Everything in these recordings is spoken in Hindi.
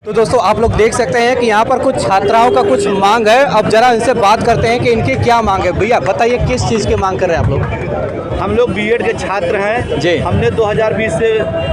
तो दोस्तों आप लोग देख सकते हैं कि यहाँ पर कुछ छात्राओं का कुछ मांग है। अब जरा इनसे बात करते हैं कि इनकी क्या मांग है। भैया बताइए किस चीज़ की मांग कर रहे हैं आप लोग? हम लोग बीएड के छात्र हैं जी। हमने 2020 से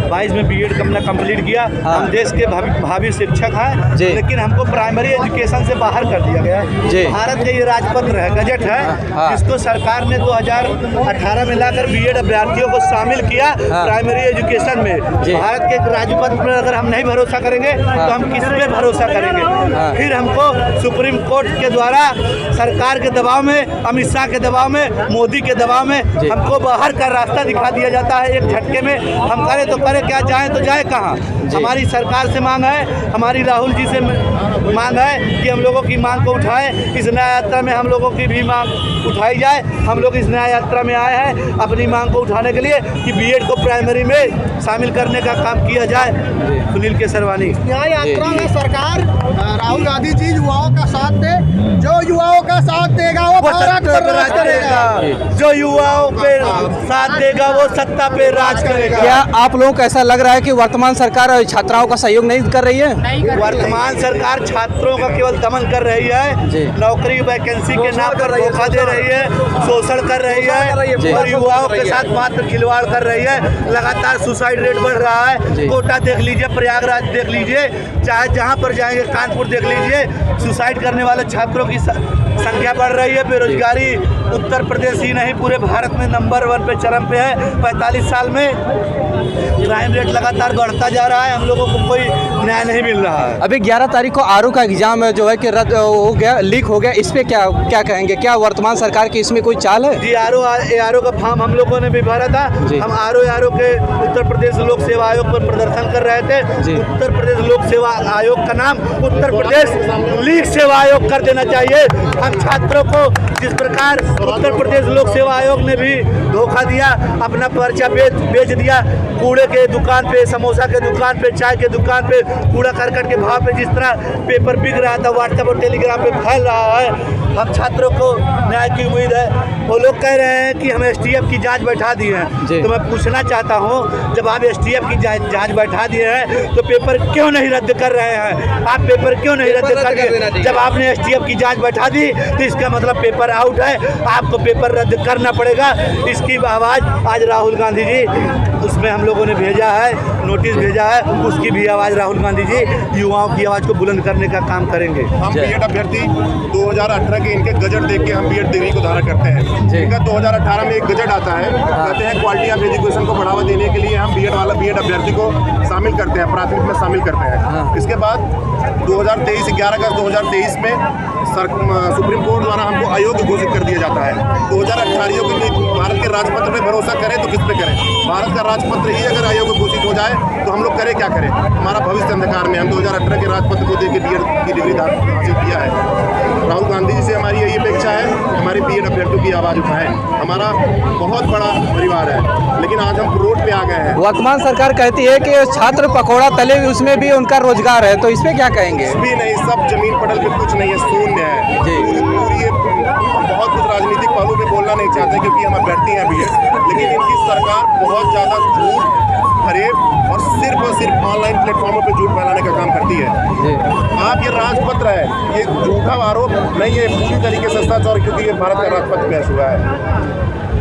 22 में बीएड अपना कंप्लीट किया। हाँ। हम देश के भावी शिक्षक हैं जी। लेकिन हमको प्राइमरी एजुकेशन से बाहर कर दिया गया जी। है। भारत का ये राजपत्र है, गजट है, हाँ। जिसको सरकार ने 2018 में लाकर बीएड अभ्यर्थियों को शामिल किया हाँ। प्राइमरी एजुकेशन में। जी। भारत के राजपत्र पर अगर हम नहीं भरोसा करेंगे तो हम किस पे भरोसा करेंगे? हाँ। फिर हमको सुप्रीम कोर्ट के द्वारा सरकार के दबाव में, अमित शाह के दबाव में, मोदी के दबाव में जी। हमको बाहर का रास्ता दिखा दिया जाता है एक झटके में। हम करें तो करें क्या, जाएं तो जाए कहाँ? हमारी सरकार से मांग है, हमारी राहुल जी से मांग है कि हम लोगों की मांग को उठाएं। इस न्याय यात्रा में हम लोगों की भी मांग उठाई जाए। हम लोग इस न्याय यात्रा में आए हैं अपनी मांग को उठाने के लिए कि बीएड को प्राइमरी में शामिल करने का काम किया जाए। सुनील केसरवानी। न्याय यात्रा में सरकार राहुल गांधी जी युवाओं का साथ दे। जो युवाओं का साथ देगा वो भारत पर राज करेगा। जो युवाओं पे साथ देगा वो सत्ता पे राज करेगा। क्या आप लोगों को ऐसा लग रहा है कि वर्तमान सरकार छात्राओं का सहयोग नहीं कर रही है? वर्तमान सरकार छात्रों का केवल दमन कर रही जी। है, नौकरी वैकेंसी के नाम पर धोखा दे रही है, शोषण कर रही जी। है और युवाओं के साथ मात्र खिलवाड़ कर रही है। लगातार सुसाइड रेट बढ़ रहा जी। है। कोटा देख लीजिए, प्रयागराज देख लीजिए, चाहे जहां पर जाएंगे, कानपुर देख लीजिए, सुसाइड करने वाले छात्रों की संख्या बढ़ रही है। बेरोजगारी उत्तर प्रदेश ही नहीं पूरे भारत में नंबर 1 पे चरम पे है। 45 साल में क्राइम रेट लगातार बढ़ता जा रहा है। हम लोगों को कोई न्याय नहीं मिल रहा है। अभी 11 तारीख को आरओ का एग्जाम है जो है कि रद्द हो गया, लीक हो गया। इस पे क्या कहेंगे? क्या वर्तमान सरकार की इसमें कोई चाल है? जी, आरओ का फॉर्म हम लोगों ने भी भरा था। जी। हम आरओ के उत्तर प्रदेश लोक सेवा आयोग पर प्रदर्शन कर रहे थे। जी। उत्तर प्रदेश लोक सेवा आयोग का नाम उत्तर प्रदेश लीक सेवा आयोग कर देना चाहिए। हम छात्रों को जिस प्रकार उत्तर प्रदेश लोक सेवा आयोग ने भी धोखा दिया, अपना पर्चा बेच दिया, कूड़े के दुकान पे, समोसा के दुकान पे, चाय के दुकान पे, कूड़ा करकट के भाव पे जिस तरह पेपर बिक रहा था, व्हाट्सएप और टेलीग्राम पे फैल रहा है। हम छात्रों को न्याय की उम्मीद है। वो लोग कह रहे हैं कि हम एसटीएफ की जांच बैठा दी है, तो मैं पूछना चाहता हूं, जब आप एसटीएफ की जांच बैठा दिए हैं तो पेपर क्यों नहीं रद्द कर रहे हैं? आप पेपर क्यों नहीं रद्द कर दिए? जब आपने एसटीएफ की जांच बैठा दी तो इसका मतलब पेपर आउट है, आपको पेपर रद्द करना पड़ेगा। इसकी आवाज़ आज राहुल गांधी जी, उसमें हम लोगों ने भेजा है, नोटिस भेजा है, उसकी भी आवाज़ राहुल गांधी जी युवाओं की आवाज़ को बुलंद करने का काम करेंगे। हम बीएड अभ्यर्थी 2018 के इनके गजट देख के हम बीएड डिग्री को धारण करते हैं। इनका 2018 में एक गजट आता है, कहते हैं क्वालिटी ऑफ एजुकेशन को बढ़ावा देने के लिए हम बीएड अभ्यर्थी को शामिल करते हैं, प्राथमिक में शामिल करते हैं। इसके बाद 11 अगस्त 2023 में सुप्रीम कोर्ट द्वारा हमको अयोग्य घोषित कर दिया जाता है। 2018 के लिए भारत के राजपत्र में भरोसा करें तो किस पे करें? भारत का राजपत्र ही अगर अयोग्य घोषित हो जाए तो हम लोग करें क्या करें? हमारा भविष्य अंधकार में। हम 2018 के राजपत्र को देकर बीएड की डिग्री हासिल किया है। राहुल गांधी जी से हमारी यही अपेक्षा है, हमारे बीएड अभ्यर्थियों की आवाज़ उठाएं। हमारा बहुत बड़ा परिवार है लेकिन आज हम रोड पे आ गए हैं। वर्तमान सरकार कहती है कि छात्र पकौड़ा तले उसमें भी उनका रोजगार है, तो इस पे क्या कहेंगे? कुछ भी नहीं, सब जमीन पटल पे कुछ नहीं है, शून्य है। पूरी हम बहुत कुछ राजनीतिक पहलू पे बोलना नहीं चाहते क्योंकि हम अभ्यर्थी हैं बीएड, लेकिन इनकी सरकार बहुत ज़्यादा झूठ, फरेब और सिर्फ ऑनलाइन प्लेटफॉर्मों पे झूठ फैलाने का काम करती है। आप ये राजपत्र है, ये झूठा आरोप नहीं है, पूरी तरीके से सच, और क्योंकि ये भारत का राजपत्र पेश हुआ है।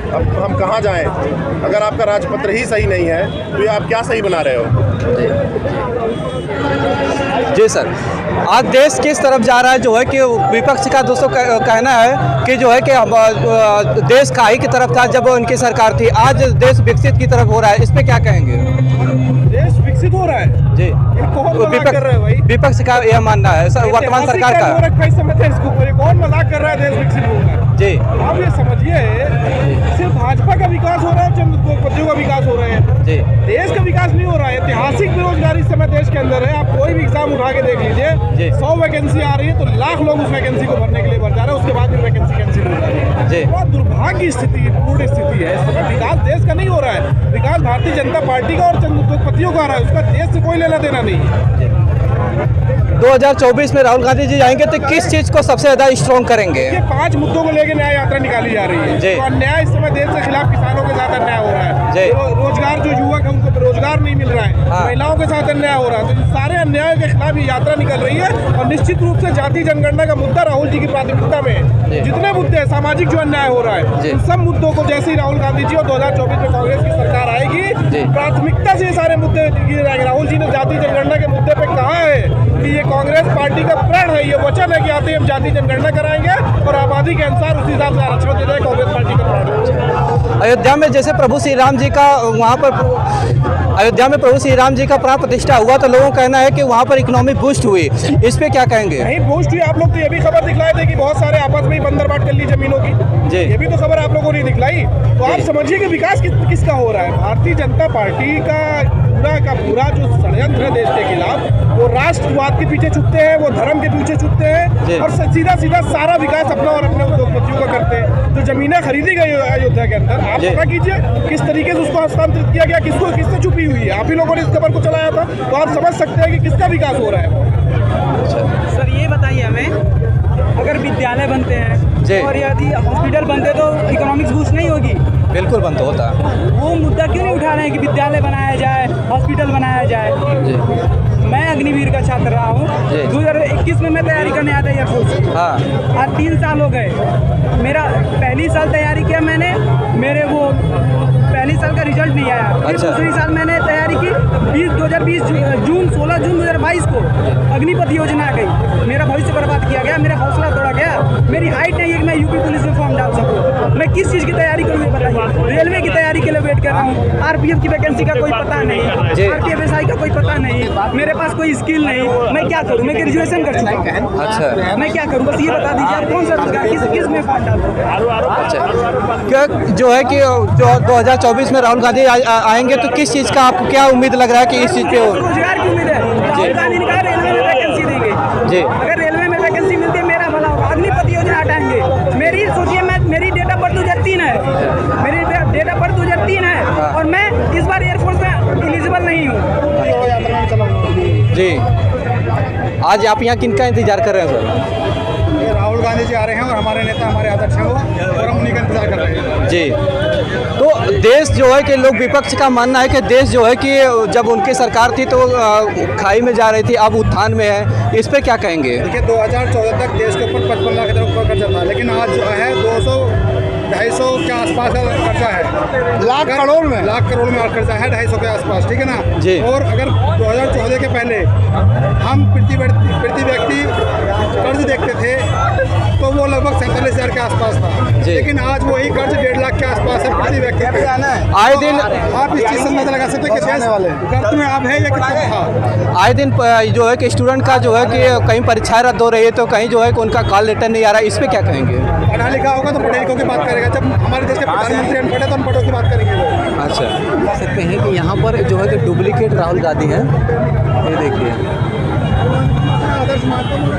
अब हम कहाँ जाएं? अगर आपका राजपत्र ही सही नहीं है तो ये आप क्या सही बना रहे हो? जी सर, आज देश किस तरफ जा रहा है जो है कि विपक्ष का दोस्तों कहना है कि जो है कि देश काहे की तरफ था जब उनकी सरकार थी, आज देश विकसित की तरफ हो रहा है। इस पे क्या कहेंगे? देश विकसित हो रहा है जी, विपक्ष का यह मानना है सर, वर्तमान सरकार का। कौन मजाक कर रहा है? देश विकसित हो रहा है जी, आप ये समझिए, सिर्फ भाजपा का विकास हो रहा है, चंद उद्योगपतियों का विकास हो रहा है जी। देश का विकास नहीं हो रहा है। ऐतिहासिक बेरोजगारी इस समय देश के अंदर है। आप कोई भी एग्जाम उठा के देख लीजिए, 100 वैकेंसी आ रही है तो लाख लोग उस वैकेंसी को भरने के लिए भर जा रहे हैं, उसके बाद भी वैकेंसी कैंसिल हो जा रही है। जी। बहुत दुर्भाग्य स्थिति, पूर्ण स्थिति है। इस समय विकास देश का नहीं हो रहा है, विकास भारतीय जनता पार्टी का और चंद उद्योगपतियों का आ रहा है, उसका देश से कोई लेना देना नहीं है। 2024 में राहुल गांधी जी आएंगे तो किस चीज़ को सबसे ज़्यादा स्ट्रॉन्ग करेंगे? ये 5 मुद्दों को लेकर न्याय यात्रा निकाली जा रही है। जी। तो अन्याय इस समय देश के खिलाफ किसानों के साथ अन्याय हो रहा है, रोजगार, जो युवक है उनको रोजगार नहीं मिल रहा है, हाँ। महिलाओं के साथ अन्याय हो रहा है। तो इन सारे अन्याय के खिलाफ ये यात्रा निकल रही है और निश्चित रूप से जाति जनगणना का मुद्दा राहुल जी की प्राथमिकता में है। जितने मुद्दे हैं, सामाजिक जो अन्याय हो रहा है, इन सब मुद्दों को जैसे ही राहुल गांधी जी और 2024 में कांग्रेस की सरकार आएगी, प्राथमिकता से ये सारे मुद्दे गिरे जाएंगे। राहुल जी ने जाति जनगणना के मुद्दे पे कहा है कि ये कांग्रेस पार्टी का प्रण है, ये वचन है कि आते ही हम जाति जनगणना कराएंगे और आबादी के अनुसार उसी हिसाब से आरक्षण दे देंगे। कांग्रेस पार्टी का प्रण है। अयोध्या में जैसे प्रभु श्री राम जी का वहाँ पर अयोध्या में प्रभु श्री राम जी का प्राण प्रतिष्ठा हुआ तो लोगों का कहना है कि वहाँ पर इकोनॉमिक बूस्ट हुई, इस पे क्या कहेंगे? नहीं बूस्ट हुई, आप लोग तो ये भी खबर दिखलाए थे कि बहुत सारे आपस में ही बंदर बांट कर ली जमीनों की, जी। ये भी तो खबर आप लोगों ने दिखलाई। तो आप समझिए कि विकास किसका हो रहा है। भारतीय जनता पार्टी का पूरा जो षड्यंत्र है देश के खिलाफ, वो राष्ट्रवाद के पीछे छुपते हैं, वो धर्म के पीछे छुपते हैं और सीधा सीधा सारा विकास अपना और अपने उद्योगपतियों का करते हैं। जो जमीनें खरीदी गई अयोध्या के अंदर, आप पता कीजिए किस तरीके से उसको हस्तांतरित किया गया, किससे छुपी हुई है। आप ही लोगों ने इस खबर को चलाया था, तो आप समझ सकते हैं कि किसका विकास हो रहा है। सर ये बताइए हमें, अगर विद्यालय बनते हैं और यदि हॉस्पिटल बनते तो इकोनॉमिक्स बूस्ट नहीं होगी? बिल्कुल बंद होता। वो मुद्दा क्यों नहीं उठा रहे हैं कि विद्यालय बनाया जाए, हॉस्पिटल बनाया जाए? मैं अग्निवीर का छात्र रहा हूँ, 2021 में मैं तैयारी करने आता एयरफोर्स। हाँ। आज 3 साल हो गए। मेरा पहली साल तैयारी किया मैंने, मेरे वो पहली साल का रिजल्ट नहीं आया। अच्छा। दूसरी साल मैंने तैयारी की 2020 जून 16 जून 2022 को अग्निपथ योजना आ गई। मेरा भविष्य बर्बाद किया गया, मेरा हौसला तोड़ा गया। मेरी हाइट नहीं है कि मैं यूपी पुलिस में फॉर्म डाल सकूँ। मैं किस चीज़ की तैयारी करूँ ये बताइए। रेलवे की तैयारी के लिए वेट कर रहा हूँ, आरपीएफ की वैकेंसी का कोई पता नहीं, आरपीएफएसआई का कोई पता नहीं, मेरे पास कोई स्किल नहीं। मैं क्या करूँ? मैं ग्रेजुएशन कर चुका हूँ। अच्छा। मैं क्या करूँ? बस ये बता दीजिए आप कौन सा रोजगार किस में फॉर्म डालूँ? अच्छा, क्या जो है कि जो 2024 में राहुल गांधी आएंगे तो किस चीज़ का आपको क्या उम्मीद लग रहा है कि इस चीज़ पे रोजगार की उम्मीद है। राहुल गांधी ने कहा रेलवे में वैकेंसी देंगे जी। अगर रेलवे में वैकेंसी मिलती है मेरा भला होगा। अग्निपथ योजना हटाएंगे। मेरी सोचिए, मेरी डेट ऑफ बर्थ 2003 है, मेरी डेट ऑफ बर्थ 2003 है और मैं इस बार एयरफोर्स में एलिजिबल नहीं हूँ। जी। आज आप यहाँ किन का इंतजार कर रहे हैं सर? राहुल गांधी जी आ रहे हैं और हमारे नेता, हमारे आदर्श हैं वो, और हम उन्हीं का इंतजार कर रहे हैं। जी। तो देश जो है कि लोग विपक्ष का मानना है कि देश जो है कि जब उनकी सरकार थी तो खाई में जा रही थी, अब उत्थान में है, इस पे क्या कहेंगे? देखिए 2014 तक देश के ऊपर 55 लाख का कर्जा था, लेकिन आज जो है 200-250 के आसपास कर्जा है। लाख करोड़ में कर्जा है 250 के आसपास, ठीक है ना जी। और अगर 2014 के पहले हम प्रति व्यक्ति कर्ज देखते थे तो वो लगभग 47,000 के आसपास था, लेकिन आज वही कर्ज 1.5 लाख के आसपास है प्रति व्यक्ति। आए दिन आप इस चीज़ से अंदाजा लगा सकते हैं कि देश कर्ज में अब है या कितना था। आए दिन जो है कि स्टूडेंट का जो है कि कहीं परीक्षाएं रद्द हो रही है तो कहीं जो है कि उनका कॉल लेटर नहीं आ रहा है, इस पे क्या कहेंगे? पढ़ा लिखा होगा तो पढ़े लिखों की बात करेगा, जब हमारे देश के प्रधानमंत्री अनपढ़ है तो अनपढ़ों की बात करेंगे वो। अच्छा, कह सकते हैं कि यहाँ पर जो है कि डुप्लीकेट राहुल गांधी हैं, ये देखिए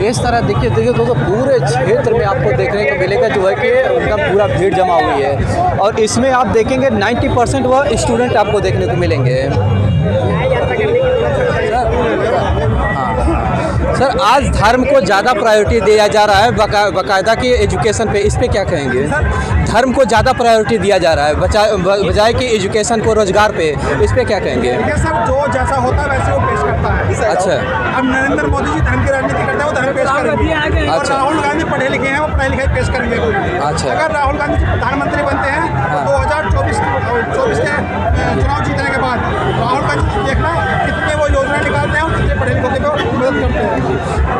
इस तरह देखिए दोस्तों पूरे क्षेत्र में आपको देखने को मिलेगा जो है कि उनका पूरा भीड़ जमा हुई है और इसमें आप देखेंगे 90% वह स्टूडेंट आपको देखने को मिलेंगे। सर आज धर्म को ज़्यादा प्रायोरिटी दिया जा रहा है बाकायदा की एजुकेशन पे, इस पे क्या कहेंगे? धर्म को ज़्यादा प्रायोरिटी दिया जा रहा है बजाय कि एजुकेशन को रोजगार पे, इस पे क्या कहेंगे? सर जो जैसा होता है वैसे वो पेश करता है। अच्छा। अब नरेंद्र मोदी जी धर्म की राजनीति करते हैं, वो धर्म पेश करेंगे और अच्छा। राहुल गांधी पढ़े लिखे हैं, वो पढ़ाई लिखाई पेश करेंगे। अच्छा। अगर राहुल गांधी जी प्रधानमंत्री बनते हैं तो 2024 के चुनाव जीतने के बाद राहुल गांधी देखना कितने वो योजना निकालते हैं और कितने पढ़े लिखों को मदद करते हैं।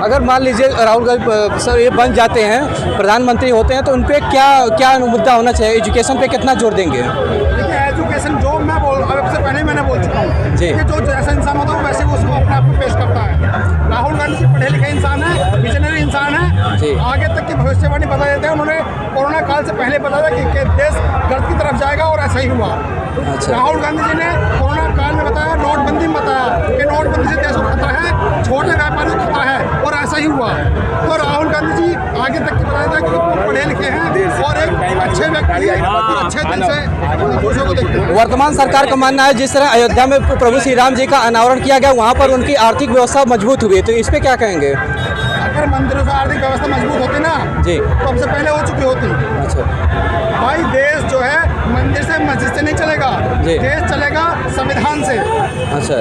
अगर मान लीजिए राहुल गांधी सर ये बन जाते हैं, प्रधानमंत्री होते हैं तो उन पर क्या मुद्दा होना चाहिए? एजुकेशन पे कितना जोर देंगे? देखिए एजुकेशन जो मैं सबसे पहले मैंने बोल चुका हूँ जी। कि जो जैसा इंसान होता है वैसे वो उसको अपने आप को पेश करता है। राहुल गांधी जी पढ़े लिखे इंसान है, विजनरी इंसान है, जी। आगे तक की भविष्यवाणी बता देते हैं। उन्होंने कोरोना काल से पहले बताया कि देश गर्द की तरफ जाएगा और ऐसा ही हुआ। अच्छा। राहुल गांधी जी ने कोरोना काल में बताया, नोटबंदी में बताया कि नोटबंदी से देश को खतरा है, छोटे व्यापारियों को खतरा है और ऐसा ही हुआ। तो राहुल गांधी जी आगे तक की बताया था कि वो पढ़े लिखे हैं और एक अच्छे व्यक्ति और अच्छे दिल से दूसरों को देखते हैं। वर्तमान सरकार का मानना है जिस तरह अयोध्या में प्रभु श्री राम जी का अनावरण किया गया वहाँ पर उनकी आर्थिक व्यवस्था मजबूत हुई है, तो इस पे क्या कहेंगे? अगर मंदिरों से आर्थिक व्यवस्था मजबूत होती ना जी। तो हमसे पहले हो चुकी होती। अच्छा भाई देश जो है मंदिर से मस्जिद से नहीं चलेगा, जी। देश चलेगा संविधान से। अच्छा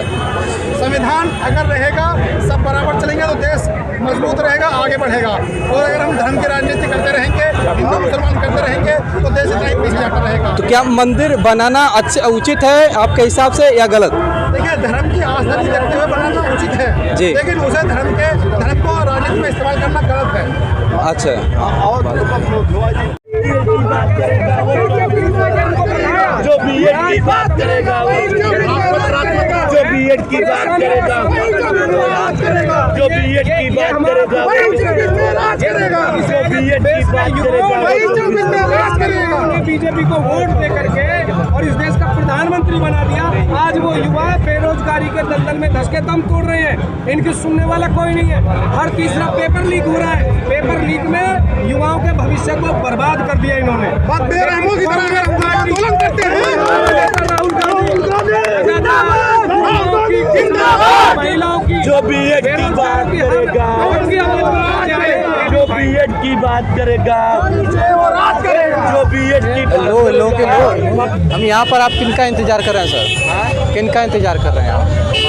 संविधान अगर रहेगा, सब बराबर चलेंगे तो देश मजबूत रहेगा, आगे बढ़ेगा। और अगर हम धर्म की राजनीति करते रहेंगे, हिंदू मुसलमान करते रहेंगे तो देश इतना ही पीछे जाता रहेगा। तो क्या मंदिर बनाना अच्छा उचित है आपके हिसाब से या गलत? देखिए, धर्म की आस्था की रखते हुए बनाना उचित है जी। लेकिन उसे धर्म को राजनीति में इस्तेमाल करना गलत है। अच्छा जो बीएड की बात करेगा, जो बीएड की बात करेगा, जो बीएड की बात करेगा, जो बीएड की बात करेगा, बीजेपी को वोट दे करके और इस देश का प्रधानमंत्री बना दिया। आज वो युवा बेरोजगारी के दलदल में धंस के दम तोड़ रहे हैं। इनकी सुनने वाला कोई नहीं है। हर तीसरा पेपर लीक हो रहा है। पेपर लीक में युवाओं के भविष्य को बर्बाद कर दिया इन्होंने। आंदोलन करते हैं। राहुल गांधी महिलाओं की जो बीएड की बात करेगा, जो बीएड की बात करेगा, जो बीएड की लो हम यहाँ पर आप किनका इंतजार कर रहे हैं सर? किनका इंतजार कर रहे हैं आप?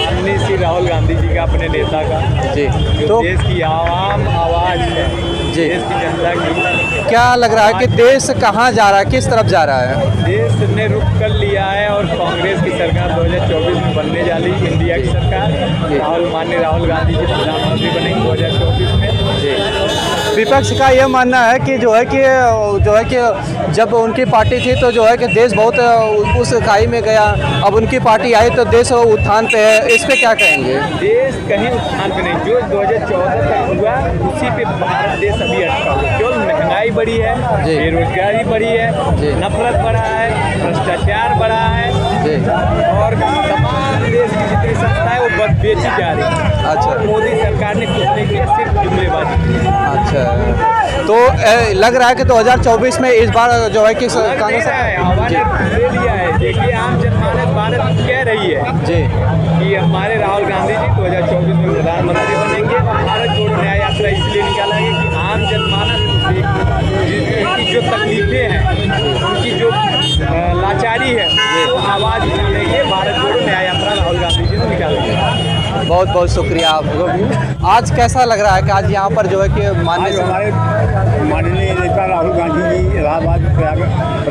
माननीय श्री राहुल गांधी जी का, अपने नेता का, जी जो तो देश की आवाम आवाज़ है, जी। देश की जनता की। क्या लग रहा है कि देश कहाँ जा रहा है, किस तरफ जा रहा है? देश ने रुख कर लिया है और कांग्रेस की सरकार 2024 में बनने जा रही है, इंडिया की सरकार। माननीय राहुल गांधी जी प्रधानमंत्री बनेंगे 2024 में। विपक्ष का यह मानना है कि जो है कि जब उनकी पार्टी थी तो जो है कि देश बहुत उस खाई में गया, अब उनकी पार्टी आई तो देश उत्थान पे है। इस पे क्या कहेंगे? देश कहीं उत्थान पे नहीं, जो 2014 तक हुआ उसी पे भारत देश अभी अटका हुआ। केवल महंगाई बढ़ी है, जी। बेरोजगारी बढ़ी है, जी। नफरत बढ़ा है, भ्रष्टाचार बढ़ा है, जी। और तमाम देश की जितनी संस्था है वो बस बेची जा रही है। अच्छा। और मोदी सरकार ने कुछ नहीं किया, सिर्फ जुमलेबाजी की। अच्छा तो लग रहा है कि 2024 में इस बार जो है कि कांग्रेस हवा ने दे दिया है। देखिए, आम जनमानस भारत कह रही है जी कि हमारे राहुल गांधी जी 2024 में प्रधानमंत्री बनेंगे। और भारत जोड़ो न्याय यात्रा इसलिए निकाला गया कि आम जनमानस की जो तकलीफें हैं, उनकी जो लाचारी है, वो आवाज़ उठाने के लिए भारत जोड़ो न्याय यात्रा राहुल गांधी जी ने निकाला गया। बहुत बहुत शुक्रिया आपको। आज कैसा लग रहा है कि आज यहाँ पर जो है कि हमारे माननीय नेता राहुल गांधी जी इलाहाबाद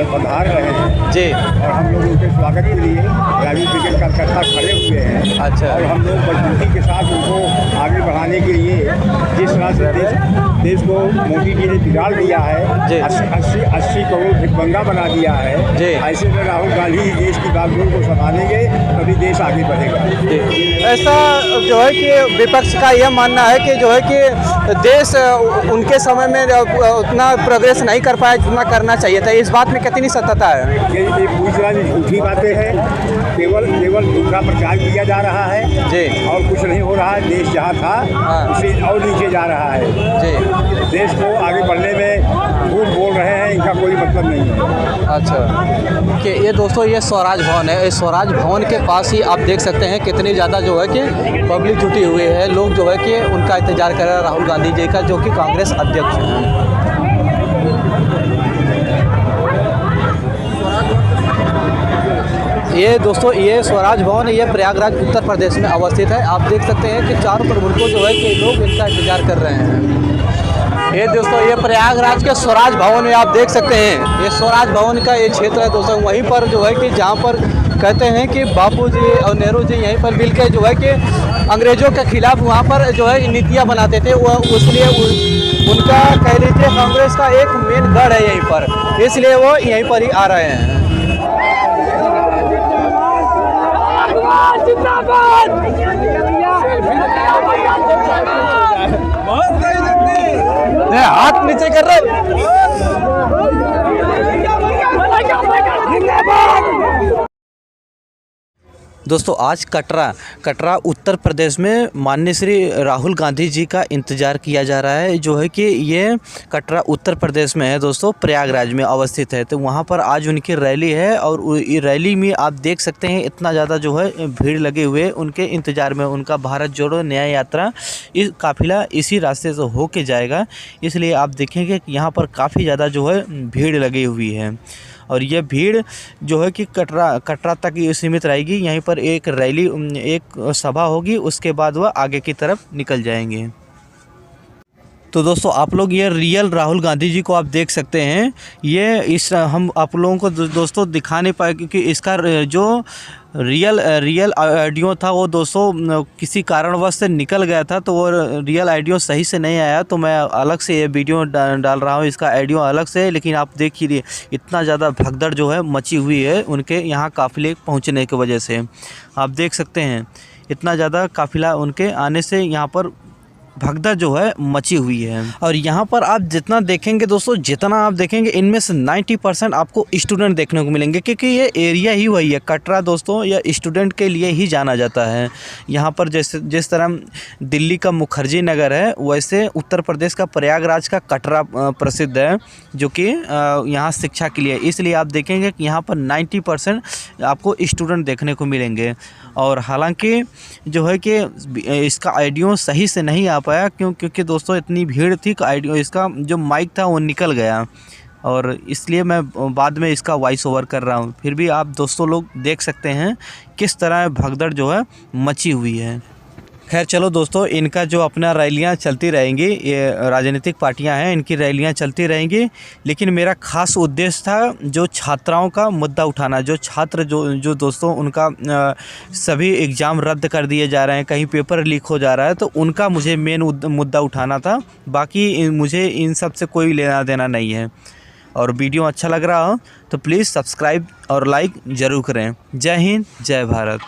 पधार रहे हैं जी और हम लोग उनके स्वागत के लिए गाड़ी टिकट का इकट्ठा खड़े हुए हैं। अच्छा। और हम लोग मजबूती के साथ उनको आगे बढ़ाने के लिए जिस तरह से देश को मोदी जी ने बिगाड़ दिया है, जी। 80 करोड़ भिखमंगा बना दिया है, जी। ऐसे में राहुल गांधी देश की बागडोर को संभालेंगे तभी देश आगे बढ़ेगा। ऐसा जो है कि विपक्ष का यह मानना है कि जो है कि देश उनके समय में उतना प्रोग्रेस नहीं कर पाया जितना करना चाहिए था। इस बात में कितनी सत्यता है? ये पूरी तरह से झूठी बातें हैं। केवल झूठा प्रचार किया जा रहा है जी। और कुछ नहीं हो रहा है। देश जहाँ था उससे और नीचे जा रहा है जी। देश को आगे बढ़ने में झूठ बोल रहे हैं, इनका कोई मतलब नहीं है। अच्छा कि ये दोस्तों ये स्वराज भवन है। इस स्वराज भवन के पास ही आप देख सकते हैं कितनी ज़्यादा जो है कि पब्लिक जुटी हुई है। लोग जो है कि उनका इंतजार कर रहे हैं राहुल गांधी जी का, जो कि कांग्रेस अध्यक्ष हैं। ये दोस्तों ये स्वराज भवन ये प्रयागराज उत्तर प्रदेश में अवस्थित है। आप देख सकते हैं कि चारों प्रमुखों जो है कि लोग इनका इंतजार कर रहे हैं। ये दोस्तों ये प्रयागराज के स्वराज भवन में आप देख सकते हैं, ये स्वराज भवन का ये क्षेत्र है दोस्तों। वहीं पर जो है कि जहाँ पर कहते हैं कि बापू जी और नेहरू जी यहीं पर मिल के जो है कि अंग्रेज़ों के खिलाफ वहाँ पर जो है नीतियाँ बनाते थे। वो इसलिए उनका कह लीजिए कांग्रेस का एक मेन गढ़ है यहीं पर, इसलिए वो यहीं पर ही आ रहे हैं। हाथ नीचे कर रहे दोस्तों आज कटरा उत्तर प्रदेश में माननीय श्री राहुल गांधी जी का इंतज़ार किया जा रहा है, जो है कि ये कटरा उत्तर प्रदेश में है दोस्तों, प्रयागराज में अवस्थित है। तो वहाँ पर आज उनकी रैली है और ये रैली में आप देख सकते हैं इतना ज़्यादा जो है भीड़ लगे हुए उनके इंतज़ार में। उनका भारत जोड़ो न्याय यात्रा इस काफ़िला इसी रास्ते से होके जाएगा, इसलिए आप देखेंगे कि यहाँ पर काफ़ी ज़्यादा जो है भीड़ लगी हुई है। और ये भीड़ जो है कि कटरा तक ही सीमित रहेगी। यहीं पर एक रैली, एक सभा होगी, उसके बाद वह आगे की तरफ निकल जाएंगे। तो दोस्तों आप लोग ये रियल राहुल गांधी जी को आप देख सकते हैं। ये हम आप लोगों को दोस्तों दिखा नहीं पाए क्योंकि इसका जो रियल ऑडियो था वो दोस्तों किसी कारणवश से निकल गया था, तो वो रियल ऑडियो सही से नहीं आया, तो मैं अलग से ये वीडियो डाल रहा हूँ। इसका ऑडियो अलग से, लेकिन आप देखिए इतना ज़्यादा भगदड़ जो है मची हुई है उनके यहाँ काफ़िले पहुँचने की वजह से। आप देख सकते हैं इतना ज़्यादा काफ़िला उनके आने से यहाँ पर भगदड़ जो है मची हुई है। और यहाँ पर आप जितना देखेंगे दोस्तों, जितना आप देखेंगे इनमें से 90% आपको स्टूडेंट देखने को मिलेंगे, क्योंकि ये एरिया ही वही है। कटरा दोस्तों या स्टूडेंट के लिए ही जाना जाता है। यहाँ पर जिस तरह दिल्ली का मुखर्जी नगर है, वैसे उत्तर प्रदेश का प्रयागराज का कटरा प्रसिद्ध है, जो कि यहाँ शिक्षा के लिए। इसलिए आप देखेंगे कि यहाँ पर 90% आपको स्टूडेंट देखने को मिलेंगे। और हालांकि जो है कि इसका ऑडियो सही से नहीं आ पाया क्योंकि दोस्तों इतनी भीड़ थी, ऑडियो इसका जो माइक था वो निकल गया, और इसलिए मैं बाद में इसका वॉइस ओवर कर रहा हूँ। फिर भी आप दोस्तों लोग देख सकते हैं किस तरह भगदड़ जो है मची हुई है। खैर चलो दोस्तों, इनका जो अपना रैलियां चलती रहेंगी, ये राजनीतिक पार्टियां हैं, इनकी रैलियां चलती रहेंगी, लेकिन मेरा खास उद्देश्य था जो छात्राओं का मुद्दा उठाना। जो छात्र जो दोस्तों उनका सभी एग्ज़ाम रद्द कर दिए जा रहे हैं, कहीं पेपर लीक हो जा रहा है, तो उनका मुझे मेन मुद्दा उठाना था। बाकी मुझे इन सब से कोई लेना देना नहीं है। और वीडियो अच्छा लग रहा हो तो प्लीज़ सब्सक्राइब और लाइक ज़रूर करें। जय हिंद, जय भारत।